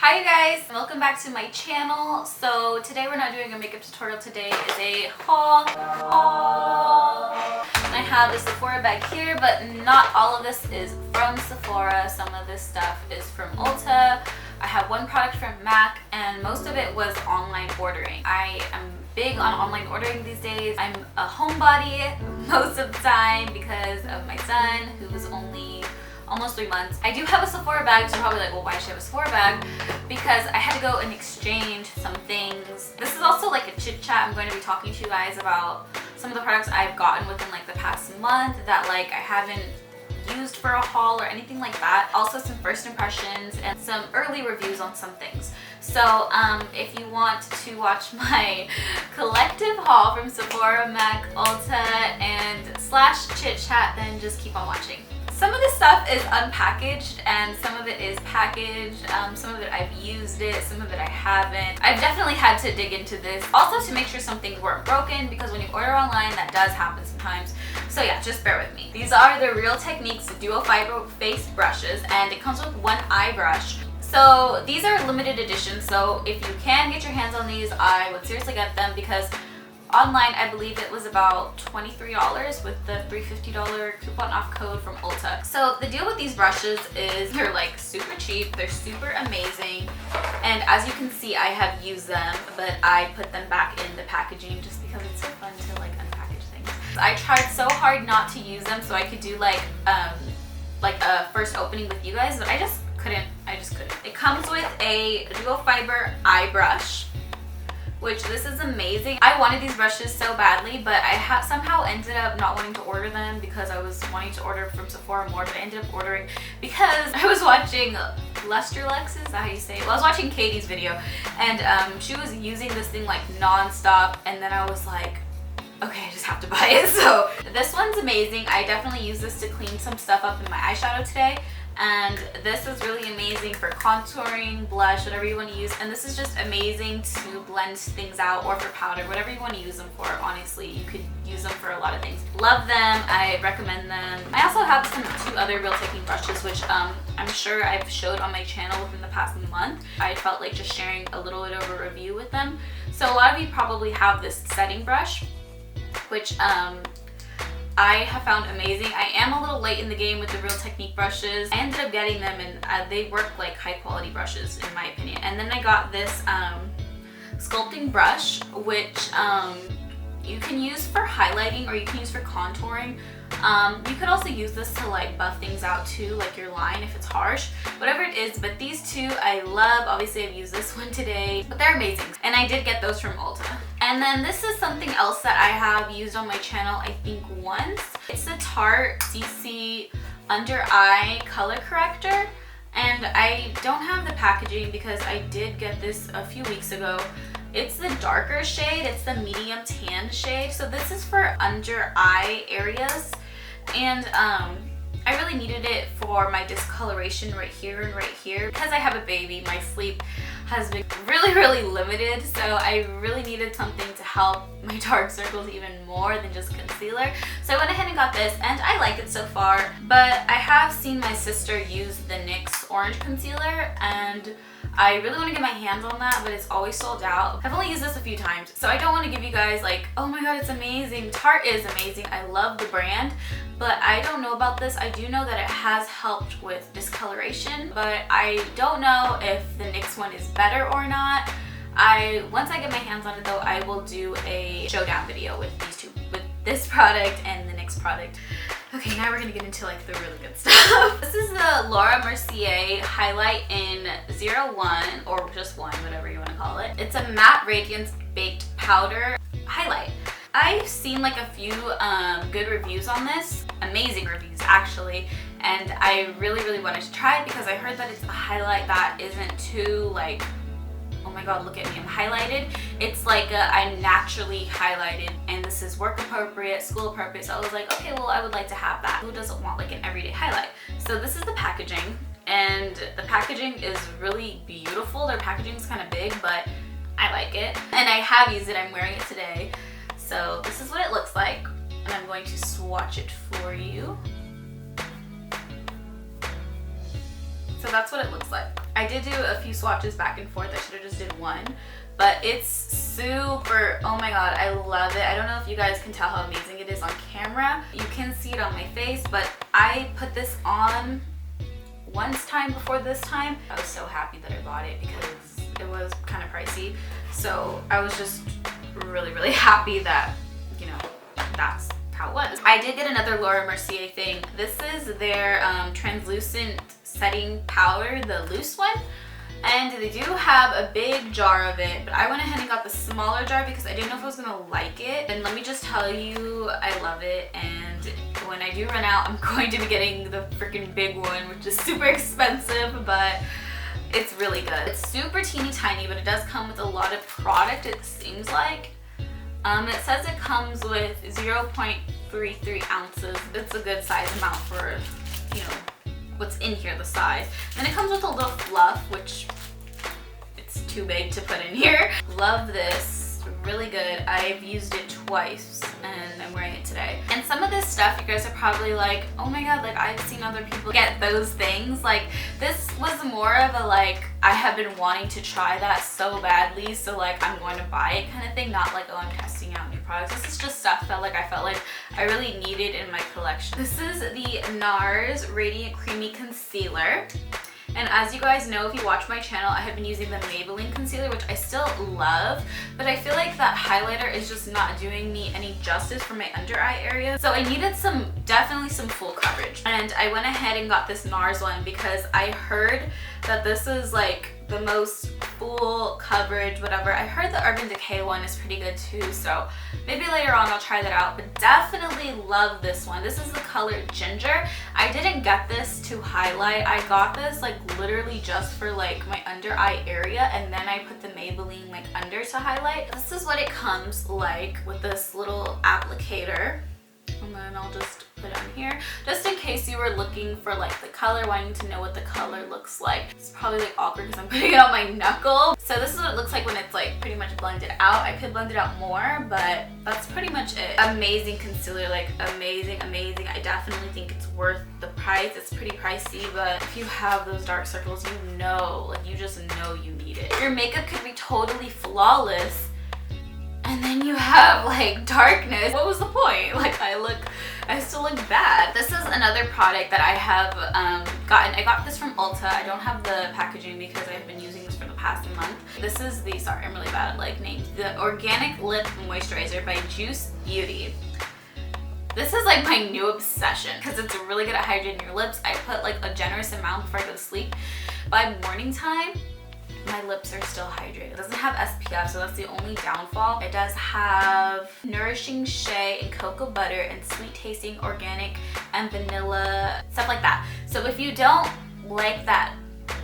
Hi you guys, welcome back to my channel. So today we're not doing a makeup tutorial. Today is a haul. And I have the Sephora bag here, but not all of this is from Sephora. Some of this stuff is from Ulta. I have one product from MAC and most of it was online ordering. I am big on online ordering these days. I'm a homebody most of the time because of my son who was only almost 3 months. I do have a Sephora bag, so you're probably like, well, why should I have a Sephora bag? Because I had to go and exchange some things. This is also like a chit chat. I'm going to be talking to you guys about some of the products I've gotten within like the past month that like I haven't used for a haul or anything like that. Also some first impressions and some early reviews on some things. So if you want to watch my collective haul from Sephora, MAC, Ulta, and / chit chat, then just keep on watching. Some of this stuff is unpackaged and some of it is packaged. Some of it I've used it, some of it I haven't. I've definitely had to dig into this. Also to make sure some things weren't broken because when you order online that does happen sometimes. So yeah, just bear with me. These are the Real Techniques dual fiber face brushes and it comes with one eye brush. So these are limited edition, so if you can get your hands on these, I would seriously get them because online, I believe it was about $23 with the $350 coupon off code from Ulta. So the deal with these brushes is they're like super cheap, they're super amazing, and as you can see, I have used them, but I put them back in the packaging just because it's so fun to like unpackage things. I tried so hard not to use them so I could do like a first opening with you guys, but I just couldn't. It comes with a dual fiber eye brush, which this is amazing. I wanted these brushes so badly, but I somehow ended up not wanting to order them because I was wanting to order from Sephora more, but I ended up ordering because I was watching Lustrelux, is that how you say it? Well, I was watching Katie's video and she was using this thing like non-stop, and then I was like, okay, I just have to buy it. So this one's amazing. I definitely use this to clean some stuff up in my eyeshadow today. And this is really amazing for contouring, blush, whatever you want to use. And this is just amazing to blend things out or for powder, whatever you want to use them for. Honestly, you could use them for a lot of things. Love them. I recommend them. I also have two other Real Technique brushes, which I'm sure I've showed on my channel within the past month. I felt like just sharing a little bit of a review with them. So a lot of you probably have this setting brush, which I have found amazing. I am a little late in the game with the Real Technique brushes. I ended up getting them and they work like high quality brushes in my opinion. And then I got this Sculpting brush, which you can use for highlighting or you can use for contouring. You could also use this to like buff things out too, like your line if it's harsh, whatever it is. But these two I love. Obviously I've used this one today, but they're amazing. And I did get those from Ulta. And then this is something else that I have used on my channel I think once. It's the Tarte CC Under Eye Color Corrector. And I don't have the packaging because I did get this a few weeks ago. It's the darker shade, it's the medium tan shade. So this is for under eye areas. And I really needed it for my discoloration right here and right here. Because I have a baby, my sleep has been really limited, so I really needed something to help my dark circles even more than just concealer. So I went ahead and got this and I like it so far. But I have seen my sister use the NYX orange concealer and I really want to get my hands on that, but it's always sold out. I've only used this a few times, so I don't want to give you guys like, oh my god, it's amazing. Tarte is amazing. I love the brand, but I don't know about this. I do know that it has helped with discoloration, but I don't know if the NYX one is better or not. Once I get my hands on it though, I will do a showdown video with these two, with this product and the NYX product. Okay, now we're gonna get into like the really good stuff. This is the Laura Mercier Highlight in 01 or just 1, whatever you want to call it. It's a matte radiance baked powder highlight. I've seen like a few good reviews on this, amazing reviews actually, and I really wanted to try it because I heard that it's a highlight that isn't too like, oh my god, look at me, I'm highlighted. It's like I'm naturally highlighted, and this is work appropriate, school appropriate. So I was like, okay, well, I would like to have that. Who doesn't want like an everyday highlight? So this is the packaging, and the packaging is really beautiful. Their packaging is kind of big, but I like it. And I have used it, I'm wearing it today. So this is what it looks like, and I'm going to swatch it for you. So that's what it looks like. I did do a few swatches back and forth. I should have just did one. But it's super, oh my god, I love it. I don't know if you guys can tell how amazing it is on camera. You can see it on my face, but I put this on time before this time. I was so happy that I bought it because it was kind of pricey. So I was just really, really happy that, you know, that's how it was. I did get another Laura Mercier thing. This is their translucent setting powder, the loose one. And they do have a big jar of it, but I went ahead and got the smaller jar because I didn't know if I was gonna like it. And let me just tell you, I love it. And when I do run out, I'm going to be getting the freaking big one, which is super expensive, but it's really good. It's super teeny tiny, but it does come with a lot of product, it seems like. It says it comes with 0.33 ounces. It's a good size amount for, you know, what's in here, the size. Then it comes with a little fluff, which it's too big to put in here. Love this, really good. I've used it twice and I'm wearing it today. And some of this stuff, you guys are probably like, oh my god, like I've seen other people get those things. Like this was more of a like, I have been wanting to try that so badly, so like I'm going to buy it kind of thing. Not like, oh, I'm testing out new products. This is just stuff that like I felt like I really needed in my collection. This is the NARS Radiant Creamy Concealer. And as you guys know, if you watch my channel, I have been using the Maybelline concealer, which I still love, but I feel like that highlighter is just not doing me any justice for my under eye area. So I needed definitely some full coverage. And I went ahead and got this NARS one because I heard that this is like the most full coverage, whatever. I heard the Urban Decay one is pretty good too, so maybe later on I'll try that out, but definitely love this one. This is the color Ginger. I didn't get this to highlight. I got this like literally just for like my under eye area, and then I put the Maybelline like under to highlight. This is what it comes like with this little applicator. And then I'll just put it on here just in case you were looking for like the color, wanting to know what the color looks like. It's probably like awkward because I'm putting it on my knuckle. So this is what it looks like when it's like pretty much blended out. I could blend it out more, but that's pretty much it. Amazing concealer, like amazing, amazing. I definitely think it's worth the price. It's pretty pricey, but if you have those dark circles, you know, like you just know you need it. Your makeup could be totally flawless, and then you have like darkness. What was the point? Like I still look bad. This is another product that I have gotten. I got this from Ulta. I don't have the packaging because I've been using this for the past month. This is the, sorry, I'm really bad at like names. The Organic Lip Moisturizer by Juice Beauty. This is like my new obsession because it's really good at hydrating your lips. I put like a generous amount before I go to sleep. By morning time, my lips are still hydrated. It doesn't have SPF, so that's the only downfall. It does have nourishing shea and cocoa butter and sweet tasting organic and vanilla, stuff like that. So if you don't like that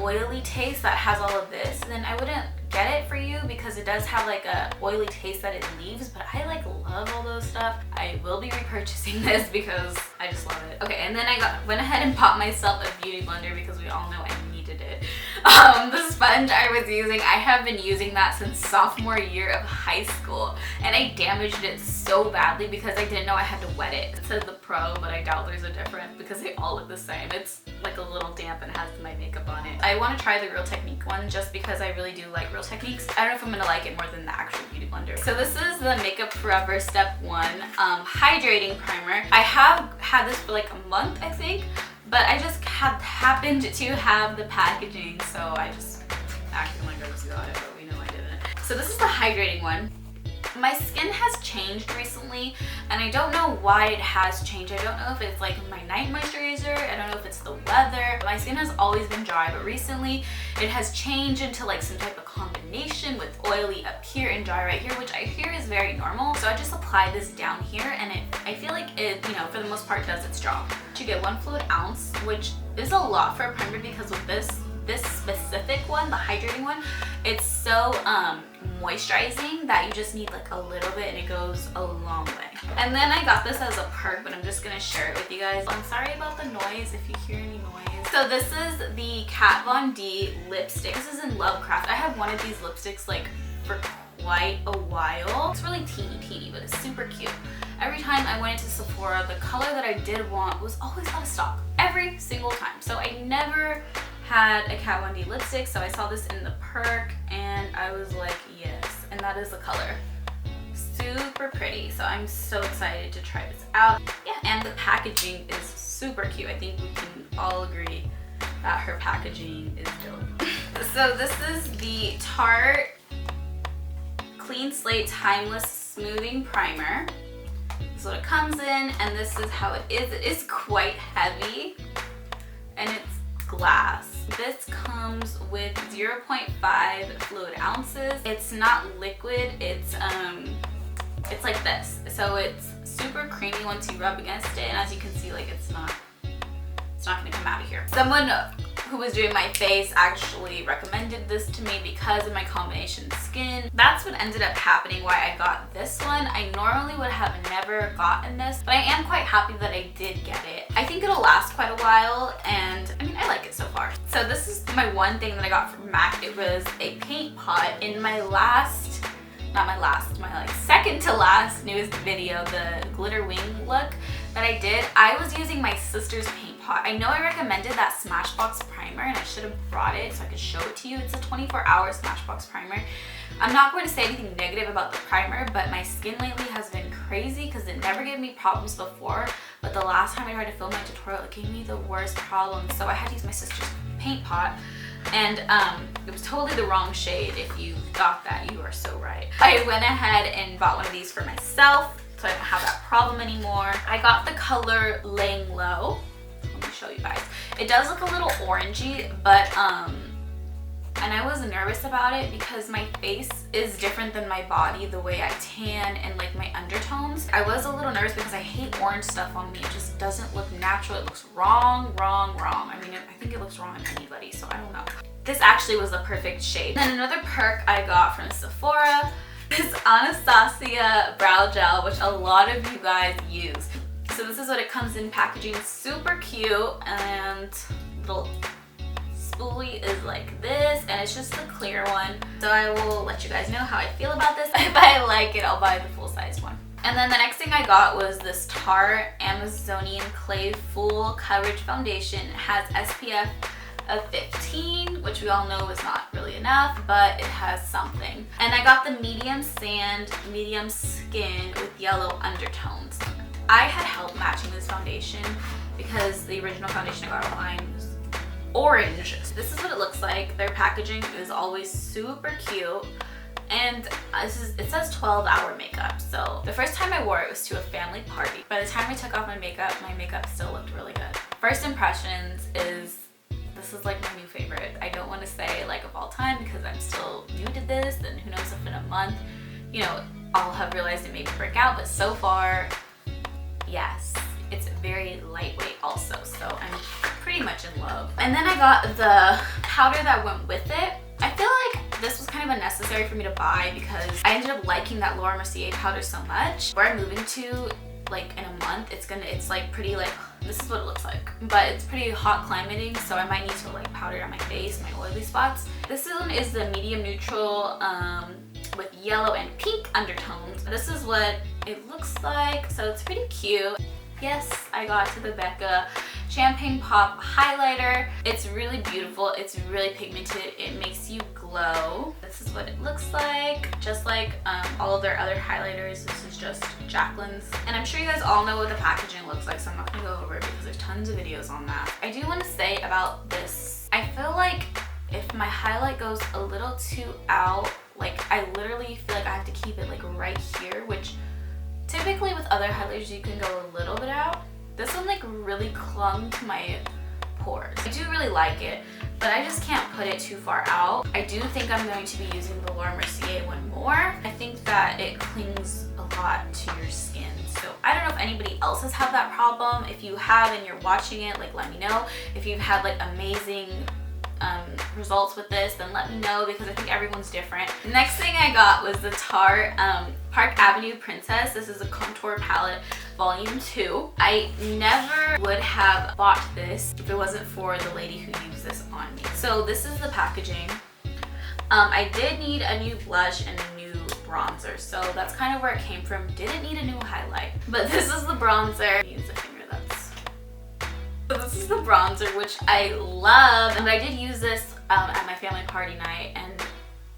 oily taste that has all of this, then I wouldn't get it for you because it does have like a oily taste that it leaves, but I like love all those stuff. I will be repurchasing this because I just love it. Okay, and then I went ahead and bought myself a beauty blender because we all know I needed it. The sponge I was using, I have been using that since sophomore year of high school, and I damaged it so badly because I didn't know I had to wet it. It says the Pro, but I doubt there's a difference because they all look the same. It's like a little damp and has my makeup on it. I want to try the Real Technique one just because I really do like Real Techniques. I don't know if I'm gonna like it more than the actual beauty blender. So this is the Makeup Forever Step 1 Hydrating Primer. I have had this for like a month, I think, but I just happened to have the packaging, so I just acted like I just got it, but we know I didn't. So this is the hydrating one. My skin has changed recently, and I don't know why it has changed. I don't know if it's like my night moisturizer, I don't know if it's the weather. My skin has always been dry, but recently it has changed into like some type of combination with oily up here and dry right here, which I hear is very normal. So I just apply this down here, and I feel like it, you know, for the most part does its job. You get 1 fluid ounce, which is a lot for a primer because with this specific one, the hydrating one, it's so moisturizing that you just need like a little bit and it goes a long way. And then I got this as a perk, but I'm just gonna share it with you guys. I'm sorry about the noise if you hear any noise. So this is the Kat Von D lipstick. This is in Lovecraft. I have one of these lipsticks like for quite a while. It's really teeny, but it's super cute. Every time I went into Sephora, the color that I did want was always out of stock. Every single time. So I never had a Kat Von D lipstick, so I saw this in the perk and I was like, yes, and that is the color. Super pretty, so I'm so excited to try this out. Yeah, and the packaging is super cute. I think we can all agree that her packaging is dope. So this is the Tarte Clean Slate Timeless Smoothing Primer. This is what it comes in, and this is how it is. It is quite heavy, and it's glass. This comes with 0.5 fluid ounces. It's not liquid, it's like this. So it's super creamy once you rub against it, and as you can see, like it's not gonna come out of here. Someone who was doing my face actually recommended this to me because of my combination skin. That's what ended up happening why I got this one. I normally would have never gotten this, but I am quite happy that I did get it. I think it'll last quite a while, and I mean, I like it so far. So this is my one thing that I got from MAC. It was a paint pot. In my my second to last newest video, the glitter wing look that I did, I was using my sister's paint pot. I know I recommended that Smashbox primer, and I should have brought it so I could show it to you. It's a 24-hour Smashbox primer. I'm not going to say anything negative about the primer, but my skin lately has been crazy because it never gave me problems before, but the last time I tried to film my tutorial, it gave me the worst problems. So I had to use my sister's paint pot, and it was totally the wrong shade. If you thought that, you are so right. I went ahead and bought one of these for myself, so I don't have that problem anymore. I got the color Laying Low. Let me show you guys. It does look a little orangey, but and I was nervous about it because my face is different than my body, the way I tan and like my undertones. I was a little nervous because I hate orange stuff on me. It just doesn't look natural. It looks wrong. I mean, I think it looks wrong on anybody, so I don't know. This actually was the perfect shade. Then another perk I got from Sephora is Anastasia brow gel, which a lot of you guys use. So this is what it comes in packaging. Super cute, and little spoolie is like this, and it's just a clear one. So I will let you guys know how I feel about this. If I like it, I'll buy the full-sized one. And then the next thing I got was this Tarte Amazonian Clay Full Coverage Foundation. It has SPF of 15, which we all know is not really enough, but it has something. And I got the medium sand, medium skin with yellow undertones. I had help matching this foundation because the original foundation I got online was orange. So this is what it looks like. Their packaging is always super cute, and it says 12-hour makeup. So the first time I wore it was to a family party. By the time I took off my makeup still looked really good. First impressions is this is like my new favorite. I don't want to say like of all time because I'm still new to this, and who knows if in a month, you know, I'll have realized it may break out, but so far, yes. It's very lightweight also, so I'm pretty much in love. And then I got the powder that went with it. I feel like this was kind of unnecessary for me to buy because I ended up liking that Laura Mercier powder so much. Where I'm moving to, like in a month, it's like pretty like, this is what it looks like, but it's pretty hot climating, so I might need to like powder it on my face, my oily spots. This one is the medium neutral with yellow and pink undertones. This is what it looks like, so it's pretty cute. Yes, I got to the BECCA Champagne Pop Highlighter. It's really beautiful. It's really pigmented. It makes you glow. This is what it looks like. Just like all of their other highlighters, this is just Jaclyn's. And I'm sure you guys all know what the packaging looks like, so I'm not gonna go over it because there's tons of videos on that. I do want to say about this, I feel like if my highlight goes a little too out, like I literally feel like I have to keep it like right here, which typically with other highlighters you can go a little bit out. This one like really clung to my pores. I do really like it, but I just can't put it too far out. I do think I'm going to be using the Laura Mercier one more. I think that it clings a lot to your skin. So I don't know if anybody else has had that problem. If you have and you're watching it, like let me know. If you've had like amazing results with this, then let me know because I think everyone's different. The next thing I got was the Tarte Park Avenue Princess. This is a contour palette volume 2. I never would have bought this if it wasn't for the lady who used this on me. So this is the packaging. I did need a new blush and a new bronzer, so that's kind of where it came from. Didn't need a new highlight, but this is the bronzer. Use a finger, so this is is the bronzer, which I love. And I did use this at my family party night, and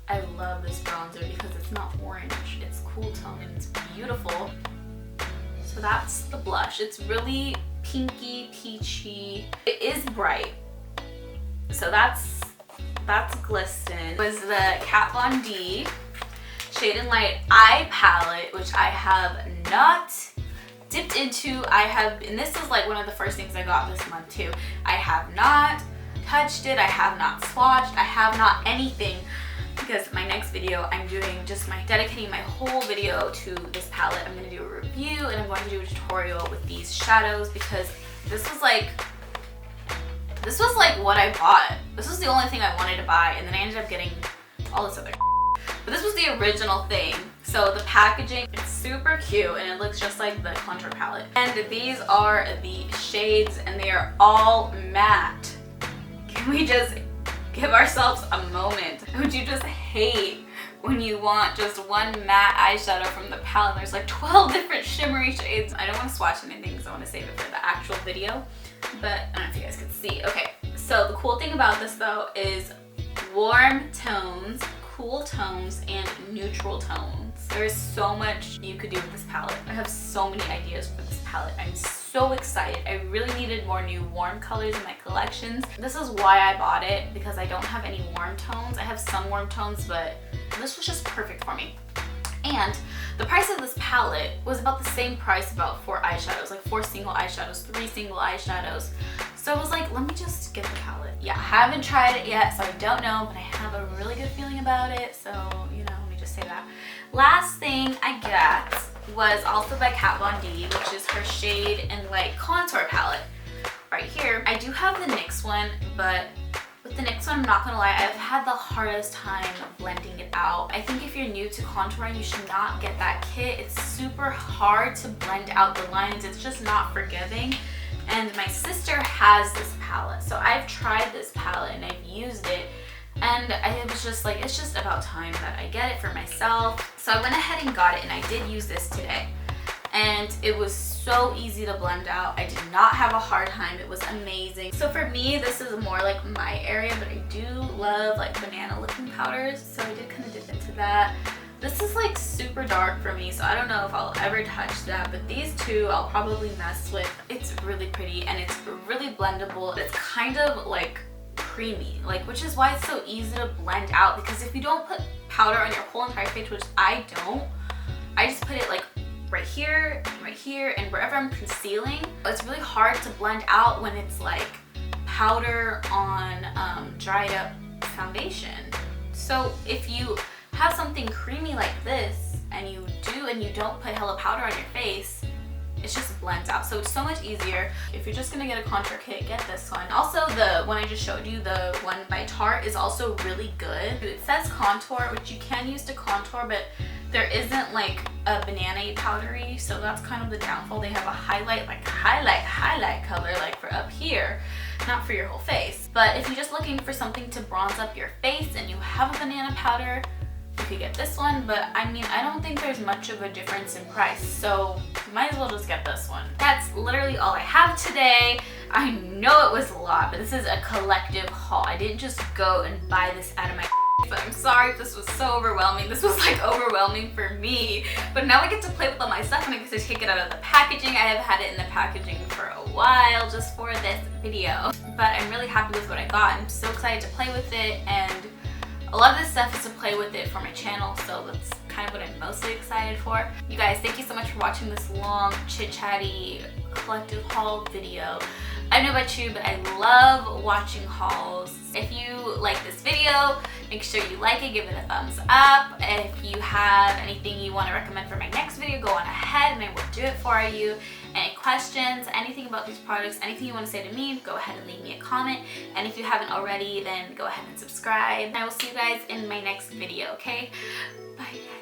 I love this bronzer because it's not orange. It's cool tone and it's beautiful. So that's the blush. It's really pinky, peachy. It is bright. So that's Glisten. Was the Kat Von D Shade and Light Eye Palette, which I have not dipped into. And this is like one of the first things I got this month too. I have not touched it. I have not swatched. I have not anything, because my next video I'm doing dedicating my whole video to this palette. I'm going to do a review and I'm going to do a tutorial with these shadows, because this was like what I bought. This was the only thing I wanted to buy, and then I ended up getting all this other but this was the original thing. So the packaging, it's super cute and it looks just like the contour palette. And these are the shades and they are all matte. Can we just give ourselves a moment? Would you just hate when you want just one matte eyeshadow from the palette? There's like 12 different shimmery shades. I don't want to swatch anything because I want to save it for the actual video, but I don't know if you guys can see. Okay, so the cool thing about this though is warm tones, cool tones, and neutral tones. There is so much you could do with this palette. I have so many ideas for this palette. I'm so excited. I really needed more new warm colors in my collections. This is why I bought it, because I don't have any warm tones. I have some warm tones, but this was just perfect for me. And the price of this palette was about the same price, about 4 eyeshadows, like 4 single eyeshadows, 3 single eyeshadows. So I was like, let me just get the palette. Yeah, I haven't tried it yet, so I don't know, but I have a really good feeling about it. So, you know, let me just say that. Last thing I got was also by Kat Von D, which is her Shade and Light Contour Palette. Right here, I do have the NYX one, but with the NYX one, I'm not gonna lie, I've had the hardest time blending it out. I think if you're new to contouring, you should not get that kit. It's super hard to blend out the lines. It's just not forgiving. And my sister has this palette, so I've tried this palette and I've used it, and I was just like, it's just about time that I get it for myself. So I went ahead and got it, and I did use this today, and it was so easy to blend out. I did not have a hard time. It was amazing. So for me, this is more like my area, but I do love like banana looking powders, so I did kind of dip into that. This is like super dark for me, so I don't know if I'll ever touch that, but these two I'll probably mess with. It's really pretty and it's really blendable. It's kind of like creamy, like, which is why it's so easy to blend out, because if you don't put powder on your whole entire face, which I don't, I just put it like right here, and wherever I'm concealing. It's really hard to blend out when it's like powder on dried up foundation. So if you have something creamy like this and you don't put hella powder on your face, it just blends out. So it's so much easier. If you're just gonna get a contour kit, get this one. Also, the one I just showed you, the one by Tarte, is also really good. It says contour, which you can use to contour, but there isn't like a banana powdery, so that's kind of the downfall. They have a highlight color like for up here, not for your whole face. But if you're just looking for something to bronze up your face and you have a banana powder, you could get this one. But I mean, I don't think there's much of a difference in price, so you might as well just get this one. That's literally all I have today. I know it was a lot, but this is a collective haul. I didn't just go and buy this out of my but I'm sorry if this was so overwhelming. This was like overwhelming for me, but now I get to play with all my stuff and I get to take it out of the packaging. I have had it in the packaging for a while just for this video, but I'm really happy with what I got. I'm so excited to play with it, and a lot of this stuff is to play with it for my channel, so that's kind of what I'm mostly excited for. You guys, thank you so much for watching this long chit-chatty collective haul video. I don't know about you, but I love watching hauls. If you like this video, make sure you like it, give it a thumbs up. If you have anything you want to recommend for my next video, go on ahead and I will do it for you. Any questions, anything about these products, anything you want to say to me, go ahead and leave me a comment. And if you haven't already, then go ahead and subscribe. I will see you guys in my next video, okay? Bye.